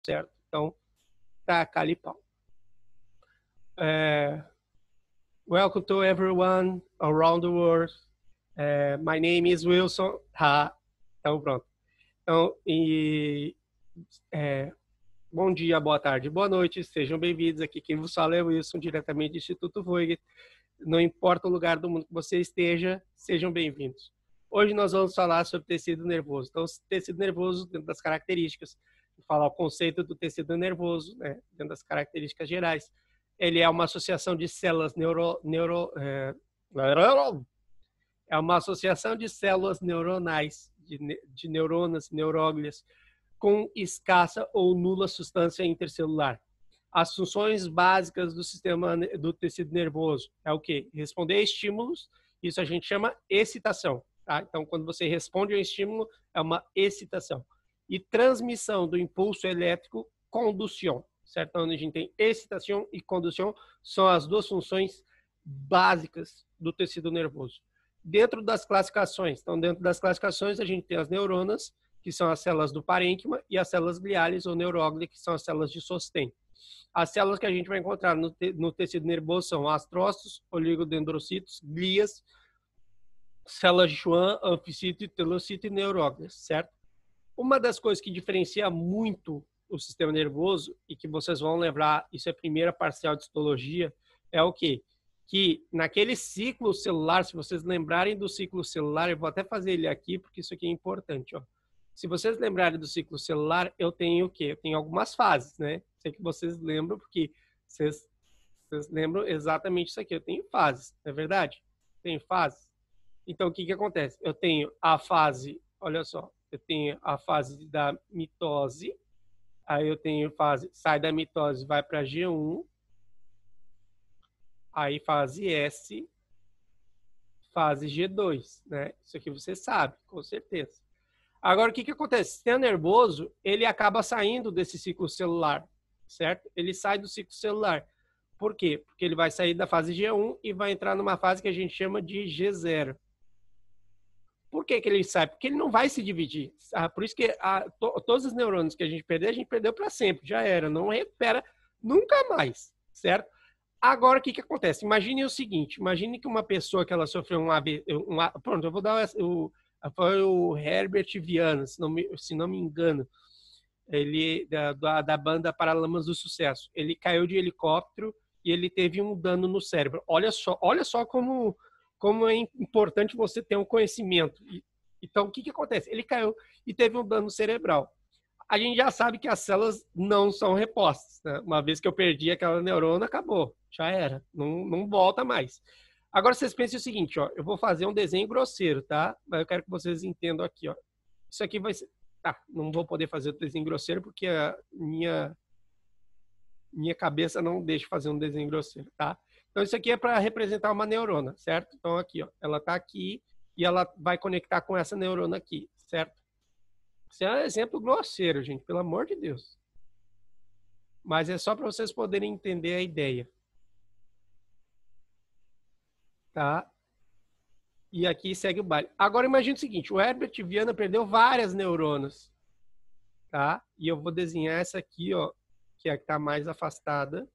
certo? Então, taca-lhe pau. Welcome to everyone around the world. My name is Wilson. Então, pronto. Então, bom dia, boa tarde, boa noite, sejam bem-vindos. Aqui quem vos fala é o Wilson, diretamente do Instituto Voigt. Não importa o lugar do mundo que você esteja, sejam bem-vindos. Hoje nós vamos falar sobre tecido nervoso. Então, tecido nervoso, dentro das características, falar o conceito do tecido nervoso, né, dentro das características gerais. Ele é uma associação de células é uma associação de células neuronais, de neuronas, neuróglias, com escassa ou nula substância intercelular. As funções básicas do sistema do tecido nervoso é o quê? Responder a estímulos, isso a gente chama excitação. Tá? Então, quando você responde a um estímulo, é uma excitação. E transmissão do impulso elétrico, condução. Certo? Onde a gente tem excitação e condução, são as duas funções básicas do tecido nervoso. Dentro das classificações, então dentro das classificações a gente tem as neuronas, que são as células do parênquima, e as células gliais ou neuróglia, que são as células de sostém. As células que a gente vai encontrar no tecido nervoso são astrócitos, oligodendrocitos, glias, células de Schwann, anfícito, telocito e neuróglias, certo? Uma das coisas que diferencia muito o sistema nervoso, e que vocês vão lembrar, isso é a primeira parcial de histologia, é o quê? Que naquele ciclo celular, se vocês lembrarem do ciclo celular, eu vou até fazer ele aqui, porque isso aqui é importante, ó. Se vocês lembrarem do ciclo celular, eu tenho o quê? Eu tenho algumas fases, né? Sei que vocês lembram, porque vocês lembram exatamente isso aqui. Eu tenho fases, não é verdade? Tenho fases. Então, o que acontece? Eu tenho a fase, olha só, eu tenho a fase da mitose. Aí eu tenho fase, sai da mitose, vai para G1. Aí fase S, fase G2, né? Isso aqui você sabe, com certeza. Agora, o que acontece? O sistema nervoso, ele acaba saindo desse ciclo celular, certo? Ele sai do ciclo celular. Por quê? Porque ele vai sair da fase G1 e vai entrar numa fase que a gente chama de G0. Por que ele sai? Porque ele não vai se dividir. Por isso que todos os neurônios que a gente perdeu para sempre. Já era. Não recupera nunca mais. Certo? Agora, o que acontece? Imagine o seguinte. Imagine que uma pessoa que ela sofreu pronto, eu vou dar foi o Herbert Viana, se não me engano. Ele, da banda Paralamas do Sucesso. Ele caiu de helicóptero e ele teve um dano no cérebro. Olha só como é importante você ter um conhecimento. Então, o que acontece? Ele caiu e teve um dano cerebral. A gente já sabe que as células não são repostas. Né? Uma vez que eu perdi aquela neurona, acabou. Já era. Não volta mais. Agora, vocês pensem o seguinte, ó. Eu vou fazer um desenho grosseiro, tá? Mas eu quero que vocês entendam aqui, ó. Isso aqui vai ser... Tá, não vou poder fazer o desenho grosseiro porque a minha cabeça não deixa fazer um desenho grosseiro, tá? Então, isso aqui é para representar uma neurona, certo? Então, aqui, ó, ela está aqui e ela vai conectar com essa neurona aqui, certo? Isso é um exemplo grosseiro, gente, pelo amor de Deus. Mas é só para vocês poderem entender a ideia. Tá? E aqui segue o baile. Agora, imagine o seguinte, o Herbert Viana perdeu várias neuronas, tá? E eu vou desenhar essa aqui, ó, que é a que está mais afastada.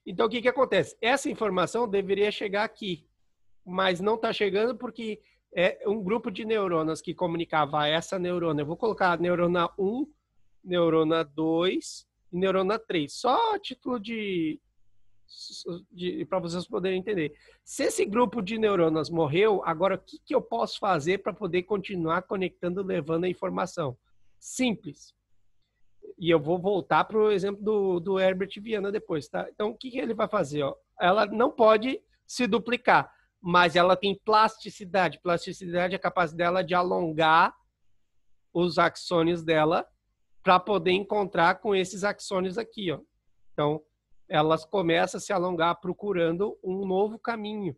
Então, o que acontece? Essa informação deveria chegar aqui, mas não está chegando porque é um grupo de neuronas que comunicava a essa neurona. Eu vou colocar a neurona 1, neurona 2 e neurona 3. Só a título para vocês poderem entender. Se esse grupo de neuronas morreu, agora o que eu posso fazer para poder continuar conectando, levando a informação? Simples. E eu vou voltar para o exemplo do Herbert Viana depois, tá? Então, o que ele vai fazer? Ó? Ela não pode se duplicar, mas ela tem plasticidade. Plasticidade é a capacidade dela de alongar os axônios dela para poder encontrar com esses axônios aqui, ó. Então, elas começam a se alongar procurando um novo caminho,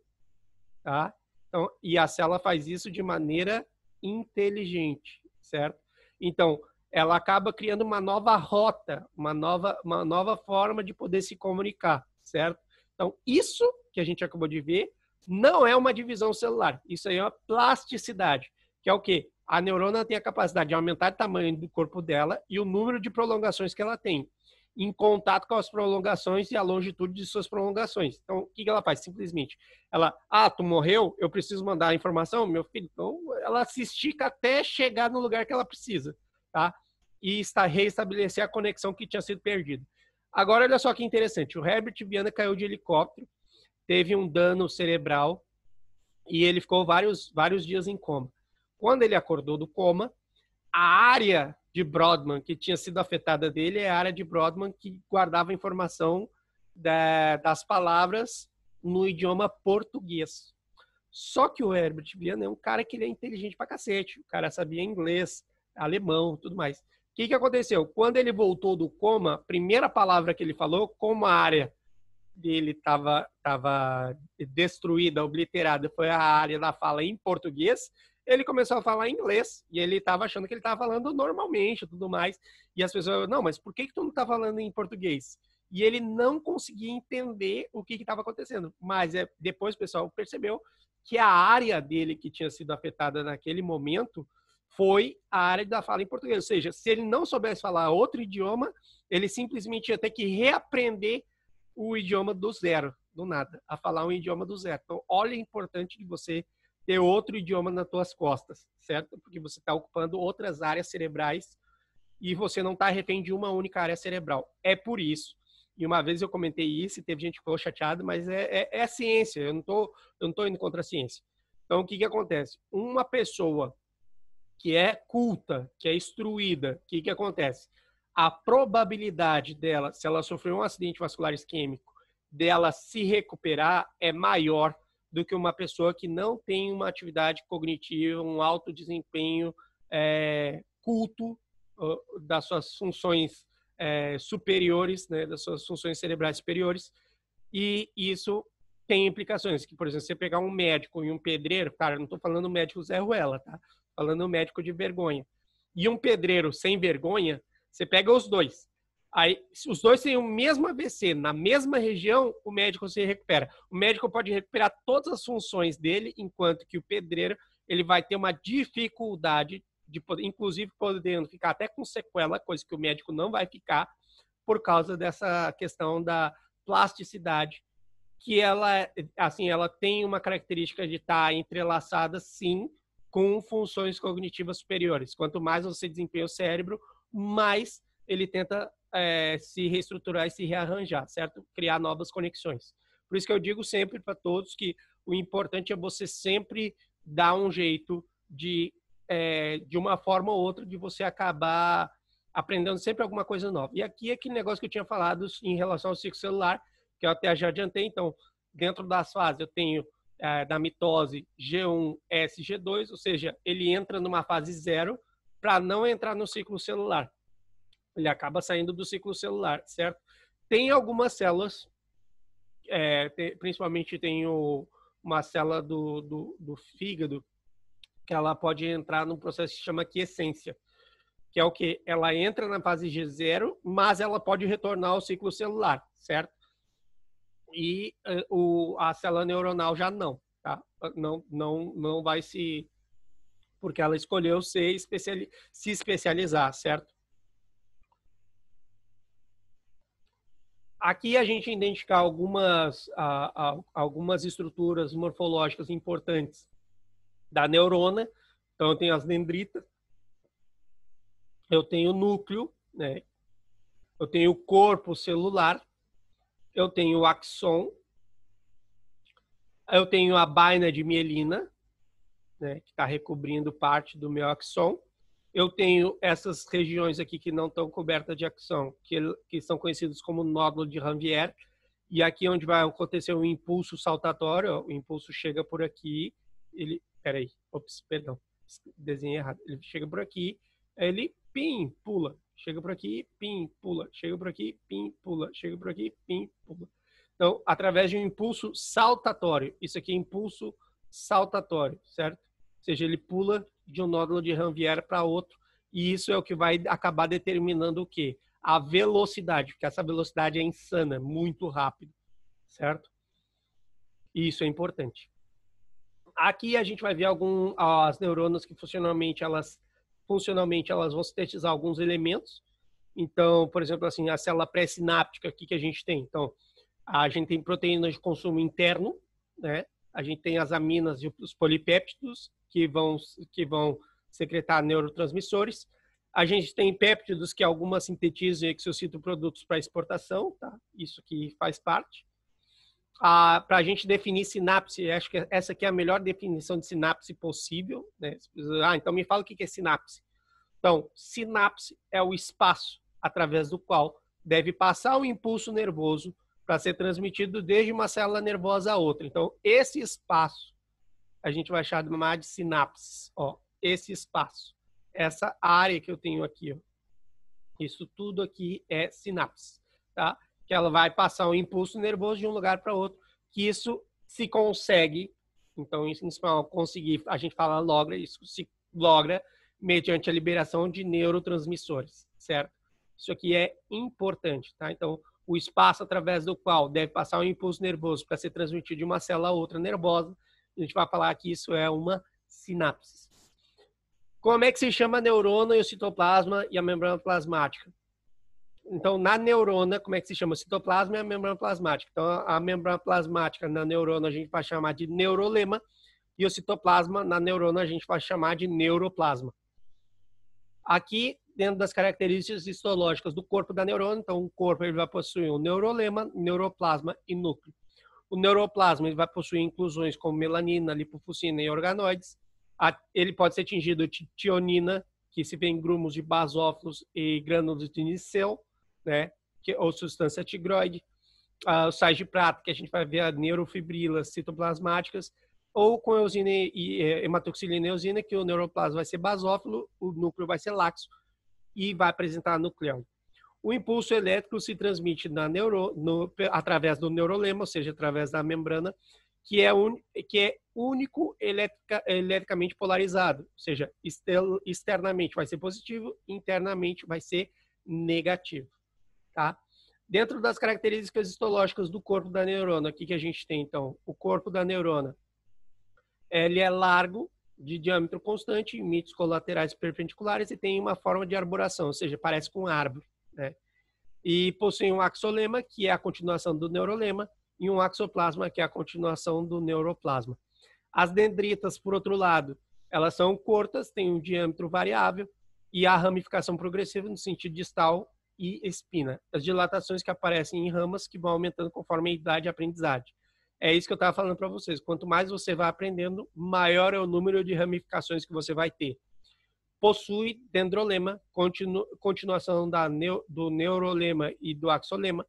tá? Então, e a célula faz isso de maneira inteligente, certo? Então, ela acaba criando uma nova rota, uma nova forma de poder se comunicar, certo? Então, isso que a gente acabou de ver Não é uma divisão celular. Isso aí é uma plasticidade, que é o quê? A neurona tem a capacidade de aumentar o tamanho do corpo dela e o número de prolongações que ela tem, em contato com as prolongações e a longitude de suas prolongações. Então, o que ela faz? Simplesmente, ela, tu morreu, eu preciso mandar a informação, meu filho. Então, ela se estica até chegar no lugar que ela precisa, tá? E reestabelecer a conexão que tinha sido perdida. Agora, olha só que interessante. O Herbert Viana caiu de helicóptero, teve um dano cerebral e ele ficou vários dias em coma. Quando ele acordou do coma, a área de Brodmann que tinha sido afetada dele é a área de Brodmann que guardava a informação das palavras no idioma português. Só que o Herbert Viana é um cara que ele é inteligente pra cacete. O cara sabia inglês, alemão, tudo mais. O que aconteceu? Quando ele voltou do coma, a primeira palavra que ele falou, como a área dele estava destruída, obliterada, foi a área da fala em português, ele começou a falar inglês e ele estava achando que ele estava falando normalmente, tudo mais. E as pessoas, não, mas por que tu não está falando em português? E ele não conseguia entender o que estava acontecendo. Mas depois o pessoal percebeu que a área dele que tinha sido afetada naquele momento foi a área da fala em português. Ou seja, se ele não soubesse falar outro idioma, ele simplesmente ia ter que reaprender o idioma do zero, do nada, a falar um idioma do zero. Então, olha a importante de você ter outro idioma nas tuas costas, certo? Porque você está ocupando outras áreas cerebrais e você não está refém de uma única área cerebral. É por isso. E uma vez eu comentei isso e teve gente que ficou chateado, mas é ciência. Eu não tô indo contra a ciência. Então, o que acontece? Uma pessoa que é culta, que é instruída, o que acontece? A probabilidade dela, se ela sofreu um acidente vascular isquêmico, dela se recuperar é maior do que uma pessoa que não tem uma atividade cognitiva, um alto desempenho culto das suas funções superiores, né, das suas funções cerebrais superiores, e isso tem implicações. Que, por exemplo, você pegar um médico e um pedreiro, cara, eu não estou falando médico Zé Ruela, tá? Falando médico de vergonha. E um pedreiro sem vergonha, você pega os dois. Aí, se os dois têm o mesmo AVC na mesma região, o médico se recupera. O médico pode recuperar todas as funções dele, enquanto que o pedreiro ele vai ter uma dificuldade de poder, inclusive podendo ficar até com sequela, coisa que o médico não vai ficar, por causa dessa questão da plasticidade, que ela, assim, ela tem uma característica de estar entrelaçada, sim, com funções cognitivas superiores. Quanto mais você desempenha o cérebro, mais ele tenta se reestruturar e se rearranjar, certo? Criar novas conexões. Por isso que eu digo sempre para todos que o importante é você sempre dar um jeito de uma forma ou outra, de você acabar aprendendo sempre alguma coisa nova. E aqui é aquele negócio que eu tinha falado em relação ao ciclo celular, que eu até já adiantei. Então, dentro das fases, eu tenho da mitose G1, S, G2, ou seja, ele entra numa fase zero para não entrar no ciclo celular. Ele acaba saindo do ciclo celular, certo? Tem algumas células, principalmente tem uma célula do fígado, que ela pode entrar num processo que se chama quiescência, que é o que? Ela entra na fase G0, mas ela pode retornar ao ciclo celular, certo? E a célula neuronal já não, tá? Não vai se... porque ela escolheu se especializar, certo? Aqui a gente identificar algumas estruturas morfológicas importantes da neurona. Então, eu tenho as dendritas, eu tenho o núcleo, né? Eu tenho o corpo celular, eu tenho o axon, eu tenho a baina de mielina, né, que está recobrindo parte do meu axon. Eu tenho essas regiões aqui que não estão cobertas de axon, que são conhecidas como nódulo de Ranvier. E aqui onde vai acontecer um impulso saltatório, ó, o impulso chega por aqui, perdão, desenhei errado. Ele chega por aqui, ele pim, pula. Chega por aqui, pim, pula. Chega por aqui, pim, pula. Chega por aqui, pim, pula. Então, através de um impulso saltatório. Isso aqui é impulso saltatório, certo? Ou seja, ele pula de um nódulo de Ranvier para outro. E isso é o que vai acabar determinando o quê? A velocidade, porque essa velocidade é insana, muito rápido, certo? E isso é importante. Aqui a gente vai ver as neuronas que funcionalmente elas vão sintetizar alguns elementos. Então, por exemplo, assim, a célula pré-sináptica aqui que a gente tem. Então, a gente tem proteínas de consumo interno, né? A gente tem as aminas e os polipéptidos que vão secretar neurotransmissores. A gente tem péptidos que algumas sintetizam e exocitoprodutos para exportação, tá? Isso que faz parte. Para a gente definir sinapse, acho que essa aqui é a melhor definição de sinapse possível, né? Então me fala o que é sinapse. Então, sinapse é o espaço através do qual deve passar o impulso nervoso para ser transmitido desde uma célula nervosa a outra. Então, esse espaço a gente vai chamar de sinapses. Ó, esse espaço, essa área que eu tenho aqui, ó, isso tudo aqui é sinapse, tá? Que ela vai passar o impulso nervoso de um lugar para outro, que isso se consegue, então em espanhol conseguir, a gente fala logra, isso se logra mediante a liberação de neurotransmissores, certo? Isso aqui é importante, tá? Então, o espaço através do qual deve passar o impulso nervoso para ser transmitido de uma célula a outra nervosa, a gente vai falar que isso é uma sinapse. Como é que se chama a neurona e o citoplasma e a membrana plasmática? Então, na neurona, como é que se chama? O citoplasma e a membrana plasmática. Então, a membrana plasmática na neurona a gente vai chamar de neurolema e o citoplasma na neurona a gente vai chamar de neuroplasma. Aqui, dentro das características histológicas do corpo da neurona, então o corpo ele vai possuir um neurolema, neuroplasma e núcleo. O neuroplasma ele vai possuir inclusões como melanina, lipofuscina e organoides. Ele pode ser tingido de tionina, que se vê em grumos de basófilos e grânulos de nicel, né, ou substância tigroide. Os sais de prata, que a gente vai ver a neurofibrilas citoplasmáticas, ou com eosina e hematoxilina e eosina, que o neuroplasma vai ser basófilo, o núcleo vai ser laxo e vai apresentar nucleão. O impulso elétrico se transmite através do neurolema, ou seja, através da membrana, que é único eletricamente polarizado, ou seja, externamente vai ser positivo, internamente vai ser negativo, tá? Dentro das características histológicas do corpo da neurona, o que a gente tem, então? O corpo da neurona, ele é largo, de diâmetro constante, limites colaterais perpendiculares e tem uma forma de arburação, ou seja, parece com árvore, né? E possui um axolema, que é a continuação do neurolema, e um axoplasma, que é a continuação do neuroplasma. As dendritas, por outro lado, elas são curtas, têm um diâmetro variável e a ramificação progressiva no sentido distal e espina. As dilatações que aparecem em ramas que vão aumentando conforme a idade e a aprendizagem. É isso que eu estava falando para vocês. Quanto mais você vai aprendendo, maior é o número de ramificações que você vai ter. Possui dendrolema, continuação do neurolema e do axolema,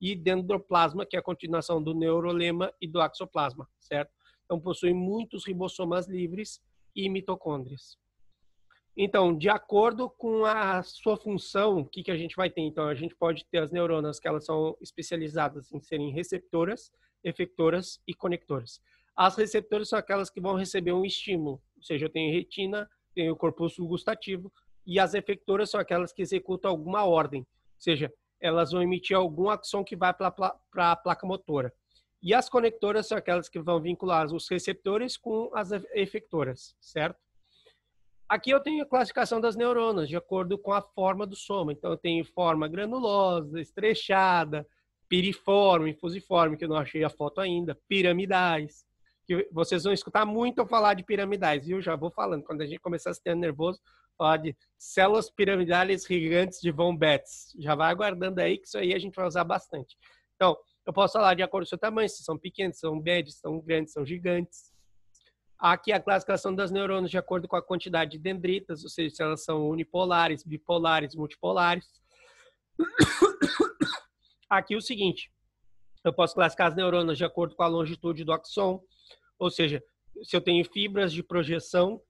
e dendroplasma, que é a continuação do neurolema e do axoplasma, certo? Então, possui muitos ribossomas livres e mitocôndrias. Então, de acordo com a sua função, o que a gente vai ter? Então, a gente pode ter as neuronas que elas são especializadas em serem receptoras, efectoras e conectoras. As receptoras são aquelas que vão receber um estímulo, ou seja, eu tenho retina, tenho o corpúsculo gustativo, e as efectoras são aquelas que executam alguma ordem, ou seja, elas vão emitir algum axon que vai para a placa motora. E as conectoras são aquelas que vão vincular os receptores com as efectoras, certo? Aqui eu tenho a classificação das neuronas, de acordo com a forma do soma. Então, eu tenho forma granulosa, estrechada, piriforme, fusiforme, que eu não achei a foto ainda, piramidais. Que vocês vão escutar muito eu falar de piramidais, viu? Já vou falando. Quando a gente começar a se ter nervoso, falar de células piramidais gigantes de von Betz. Já vai aguardando aí, que isso aí a gente vai usar bastante. Então, eu posso falar de acordo com o seu tamanho, se são pequenos, se são médios, se são grandes, são gigantes. Aqui a classificação das neurônios de acordo com a quantidade de dendritas, ou seja, se elas são unipolares, bipolares, multipolares. Aqui o seguinte, eu posso classificar as neurônios de acordo com a longitude do axon, ou seja, se eu tenho fibras de projeção,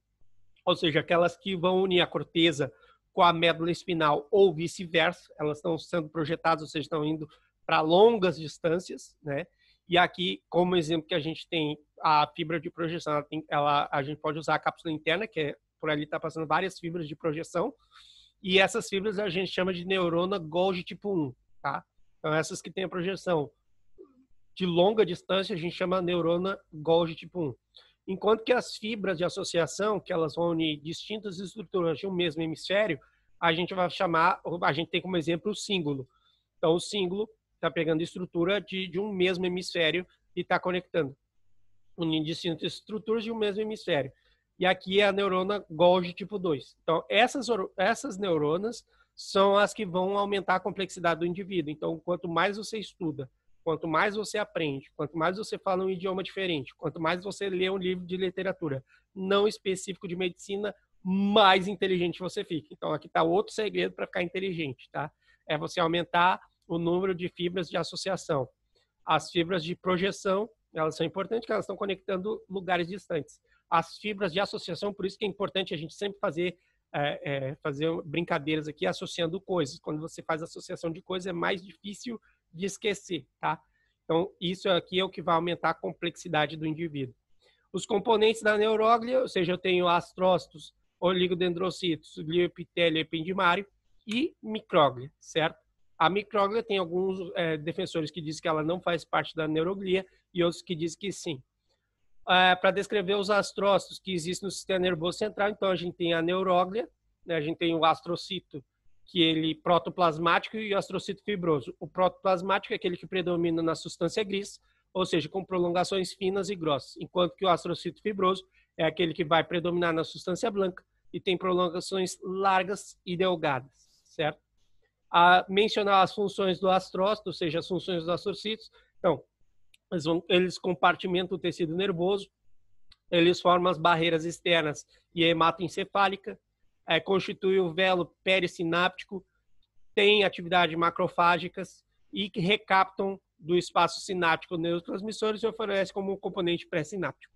ou seja, aquelas que vão unir a corteza com a médula espinal ou vice-versa, elas estão sendo projetadas, ou seja, estão indo para longas distâncias, né? E aqui, como exemplo que a gente tem a fibra de projeção, a gente pode usar a cápsula interna, que é, por ali está passando várias fibras de projeção, e essas fibras a gente chama de neurona Golgi tipo 1, tá? Então, essas que têm a projeção de longa distância, a gente chama neurona Golgi tipo 1. Enquanto que as fibras de associação, que elas vão unir distintas estruturas de um mesmo hemisfério, a gente vai chamar, a gente tem como exemplo o símbolo. Então, o símbolo está pegando estrutura de um mesmo hemisfério e está conectando, unindo distintas estruturas de um mesmo hemisfério. E aqui é a neurona Golgi tipo 2. Então, essas neuronas são as que vão aumentar a complexidade do indivíduo. Então, quanto mais você estuda, quanto mais você aprende, quanto mais você fala um idioma diferente, quanto mais você lê um livro de literatura não específico de medicina, mais inteligente você fica. Então, aqui está outro segredo para ficar inteligente, tá? É você aumentar o número de fibras de associação. As fibras de projeção, elas são importantes porque elas estão conectando lugares distantes. As fibras de associação, por isso que é importante a gente sempre fazer brincadeiras aqui associando coisas. Quando você faz associação de coisas, é mais difícil de esquecer, tá? Então, isso aqui é o que vai aumentar a complexidade do indivíduo. Os componentes da neuróglia, ou seja, eu tenho astrócitos, oligodendrocitos, glioepitélio ependimário e micróglia, certo? A micróglia tem alguns defensores que dizem que ela não faz parte da neuroglia e outros que dizem que sim. Para descrever os astrócitos que existem no sistema nervoso central, então a gente tem a neuróglia, né? A gente tem o astrocito, que ele protoplasmático, e o astrocito fibroso. O protoplasmático é aquele que predomina na substância gris, ou seja, com prolongações finas e grossas, enquanto que o astrocito fibroso é aquele que vai predominar na substância branca e tem prolongações largas e delgadas, certo? Mencionar as funções do astrócito, ou seja, as funções dos astrocitos. Então, eles compartimentam o tecido nervoso, eles formam as barreiras externas e a hematoencefálica, constitui o velo perisináptico, tem atividade macrofágicas e que recaptam do espaço sináptico neurotransmissores e oferece como um componente pré-sináptico.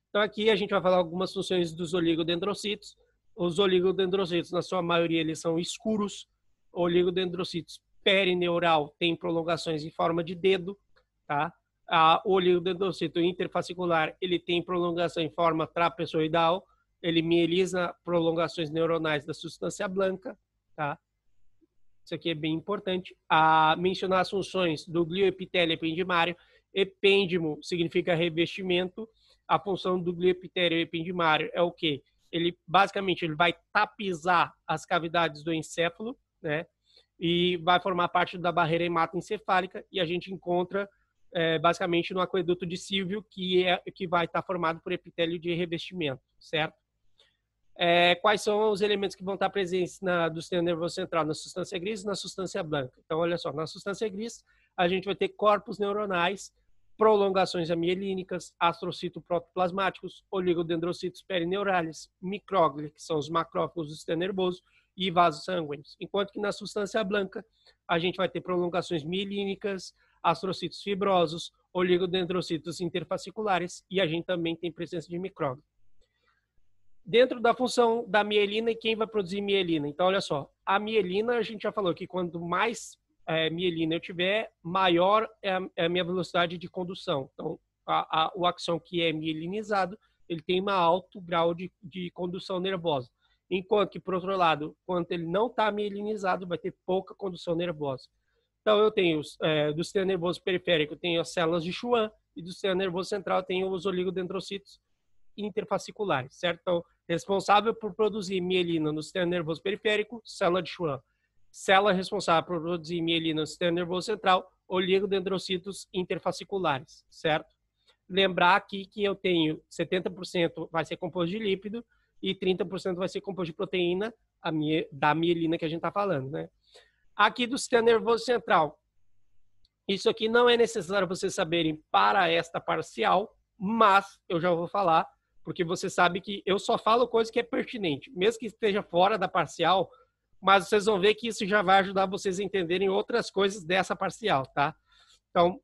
Então, aqui a gente vai falar algumas funções dos oligodendrocitos. Os oligodendrocitos, na sua maioria, eles são escuros. Oligodendrocitos perineural tem prolongações em forma de dedo, tá? O oligodendrocito interfascicular, ele tem prolongação em forma trapezoidal, ele mielisa prolongações neuronais da substância branca, tá? Isso aqui é bem importante. Mencionar as funções do glioepitélio ependimário. Epêndimo significa revestimento. A função do glioepitélio ependimário é o quê? Ele, basicamente, ele vai tapizar as cavidades do encéfalo, né? E vai formar parte da barreira hematoencefálica, e a gente encontra basicamente no aqueduto de Silvio, que vai estar formado por epitélio de revestimento, certo? Quais são os elementos que vão estar presentes do sistema nervoso central? Na substância gris e na substância branca. Então, olha só, na substância gris, a gente vai ter corpos neuronais, prolongações amielínicas, astrocito-protoplasmáticos, oligodendrocitos perineurales, micróglia, que são os macrófagos do sistema nervoso, e vasos sanguíneos. Enquanto que na substância branca, a gente vai ter prolongações mielínicas, astrocitos fibrosos, oligodendrocitos interfasciculares, e a gente também tem presença de micróglia. Dentro da função da mielina, e quem vai produzir mielina? Então, olha só, a mielina, a gente já falou que quanto mais mielina eu tiver, maior é a minha velocidade de condução. Então, o axão que é mielinizado, ele tem um alto grau de condução nervosa. Enquanto que, por outro lado, quando ele não está mielinizado, vai ter pouca condução nervosa. Então, eu tenho, do sistema nervoso periférico, eu tenho as células de Schwann, e do sistema nervoso central, eu tenho os oligodendrocitos interfasciculares, certo? Então, responsável por produzir mielina no sistema nervoso periférico, célula de Schwann. Célula responsável por produzir mielina no sistema nervoso central, oligodendrocitos interfasciculares, certo? Lembrar aqui que eu tenho 70% vai ser composto de lípido e 30% vai ser composto de proteína da mielina que a gente está falando, né? Aqui do sistema nervoso central, isso aqui não é necessário vocês saberem para esta parcial, mas eu já vou falar, porque você sabe que eu só falo coisa que é pertinente, mesmo que esteja fora da parcial, mas vocês vão ver que isso já vai ajudar vocês a entenderem outras coisas dessa parcial, tá? Então,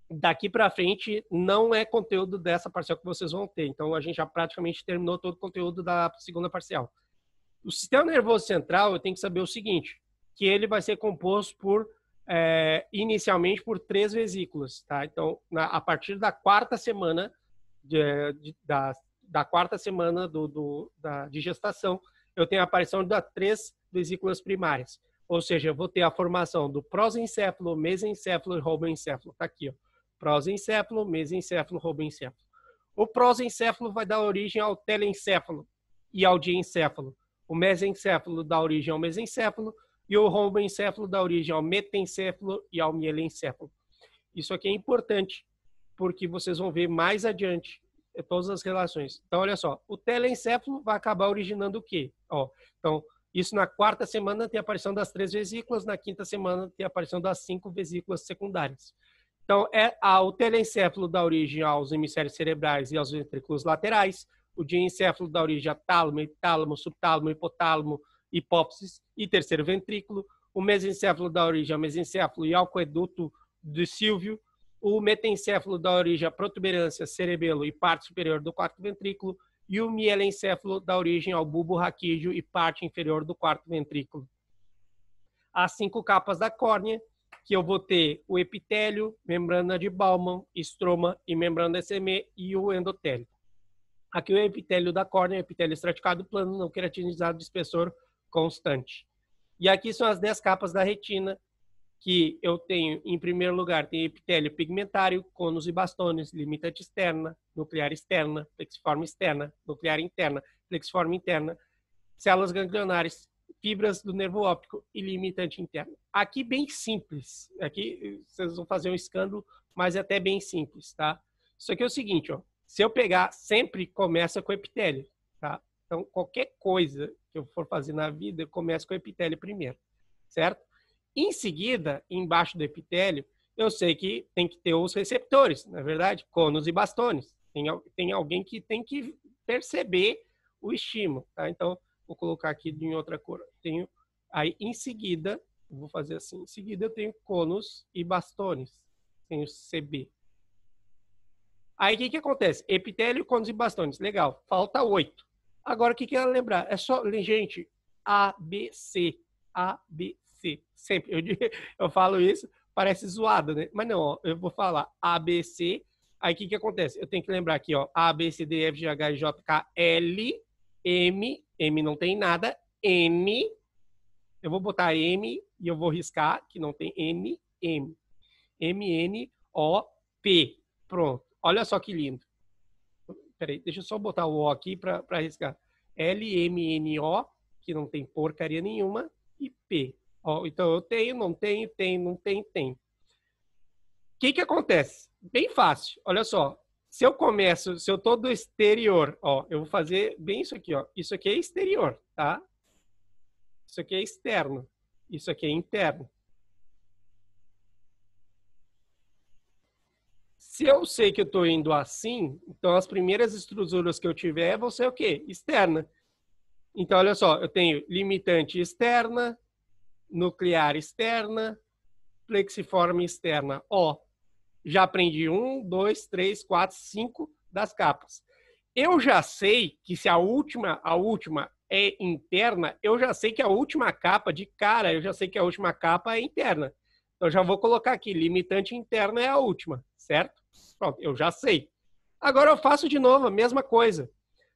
daqui para frente, não é conteúdo dessa parcial que vocês vão ter. Então, a gente já praticamente terminou todo o conteúdo da segunda parcial. O sistema nervoso central, eu tenho que saber o seguinte, que ele vai ser composto por, inicialmente, por 3 vesículas, tá? Então, a partir da quarta semana da quarta semana de gestação, eu tenho a aparição de 3 vesículas primárias. Ou seja, eu vou ter a formação do prosencéfalo, mesencéfalo e roboencéfalo. Está aqui, ó. Prosencéfalo, mesencéfalo, roboencéfalo. O prosencéfalo vai dar origem ao telencéfalo e ao diencéfalo. O mesencéfalo dá origem ao mesencéfalo e o romboencéfalo dá origem ao metencéfalo e ao mielencéfalo. Isso aqui é importante, porque vocês vão ver mais adiante todas as relações. Então, olha só, o telencéfalo vai acabar originando o quê? Ó, então, isso na quarta semana tem a aparição das 3 vesículas, na quinta semana tem a aparição das 5 vesículas secundárias. Então, o telencéfalo dá origem aos hemisférios cerebrais e aos ventrículos laterais, o diencéfalo dá origem a tálamo, hipotálamo, subtálamo, hipotálamo, hipófise e terceiro ventrículo, o mesencéfalo dá origem ao mesencéfalo e ao aqueduto do Silvio, o metencéfalo dá origem à protuberância, cerebelo e parte superior do quarto ventrículo, e o mielencéfalo dá origem ao bulbo raquídeo e parte inferior do quarto ventrículo. As 5 capas da córnea, que eu vou ter o epitélio, membrana de Baumann, estroma e membrana SMA e o endotélio. Aqui o epitélio da córnea, epitélio estraticado plano, não queratinizado de espessor constante. E aqui são as 10 capas da retina, que eu tenho, em primeiro lugar, tem epitélio pigmentário, cônus e bastones, limitante externa, nuclear externa, plexiforme externa, nuclear interna, plexiforme interna, células ganglionares, fibras do nervo óptico e limitante interna. Aqui bem simples, aqui vocês vão fazer um escândalo, mas é até bem simples, tá? Isso aqui é o seguinte, ó, se eu pegar, sempre começa com epitélio, tá? Então, qualquer coisa que eu for fazer na vida, eu começo com o epitélio primeiro, certo? Em seguida, embaixo do epitélio, eu sei que tem que ter os receptores, na verdade, cônus e bastones. Tem alguém que tem que perceber o estímulo, tá? Então, vou colocar aqui em outra cor. Tenho, aí, em seguida, vou fazer assim, em seguida eu tenho cônus e bastones, tenho CB. Aí, o que acontece? Epitélio, cônus e bastones, legal, falta 8. Agora, o que é lembrar? É só, gente, A, B, C, A, B, C. Sempre. Eu falo isso, parece zoado, né? Mas não, ó, eu vou falar A, B, C. Aí o que acontece? Eu tenho que lembrar aqui, ó, A, B, C, D, F, G, H, I, J, K, L, M, M não tem nada, N, eu vou botar M e eu vou riscar, que não tem M, M. M, N, O, P. Pronto. Olha só que lindo. Peraí, deixa eu só botar o O aqui para riscar. L, M, N, O, que não tem porcaria nenhuma, e P. Ó, então eu tenho, não tenho, tenho, não tenho, tenho. O que acontece? Bem fácil. Olha só. Se eu começo, se eu tô do exterior, ó, eu vou fazer bem isso aqui, ó. Isso aqui é exterior, tá? Isso aqui é externo. Isso aqui é interno. Se eu sei que eu tô indo assim, então as primeiras estruturas que eu tiver vão ser o quê? Externa. Então, olha só, eu tenho limitante externa, nuclear externa, plexiforme externa. Ó, já aprendi 1, 2, 3, 4, 5 das capas. Eu já sei que se a última é interna, eu já sei que a última capa de cara, eu já sei que a última capa é interna. Então, já vou colocar aqui, limitante interna é a última, certo? Pronto, eu já sei. Agora eu faço de novo a mesma coisa.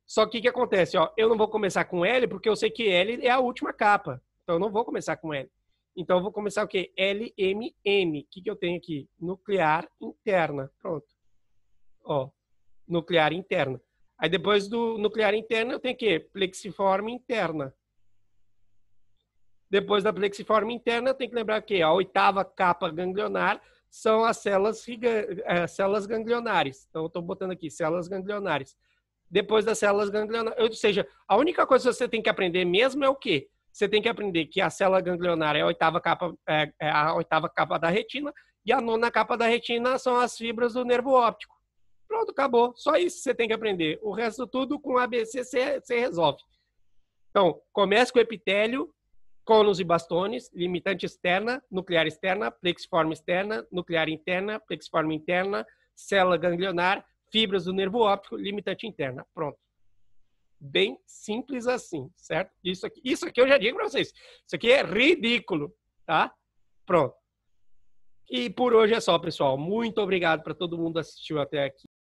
Só que o que acontece? Ó, eu não vou começar com L, porque eu sei que L é a última capa. Então, eu não vou começar com L. Então, eu vou começar o quê? L, M, N. O que eu tenho aqui? Nuclear interna. Pronto. Ó, nuclear interna. Aí, depois do nuclear interna, eu tenho o quê? Plexiforme interna. Depois da plexiforme interna, eu tenho que lembrar que a 8ª capa ganglionar são as células ganglionares. Então, eu estou botando aqui, células ganglionares. Depois das células ganglionares, ou seja, a única coisa que você tem que aprender mesmo é o quê? Você tem que aprender que a célula ganglionar é a 8ª capa, é a 8ª capa da retina e a 9ª capa da retina são as fibras do nervo óptico. Pronto, acabou. Só isso você tem que aprender. O resto tudo com ABC você resolve. Então, comece com o epitélio, cônus e bastones, limitante externa, nuclear externa, plexiforme externa, nuclear interna, plexiforme interna, célula ganglionar, fibras do nervo óptico, limitante interna. Pronto. Bem simples assim, certo? Isso aqui eu já digo para vocês. Isso aqui é ridículo, tá? Pronto. E por hoje é só, pessoal. Muito obrigado para todo mundo que assistiu até aqui.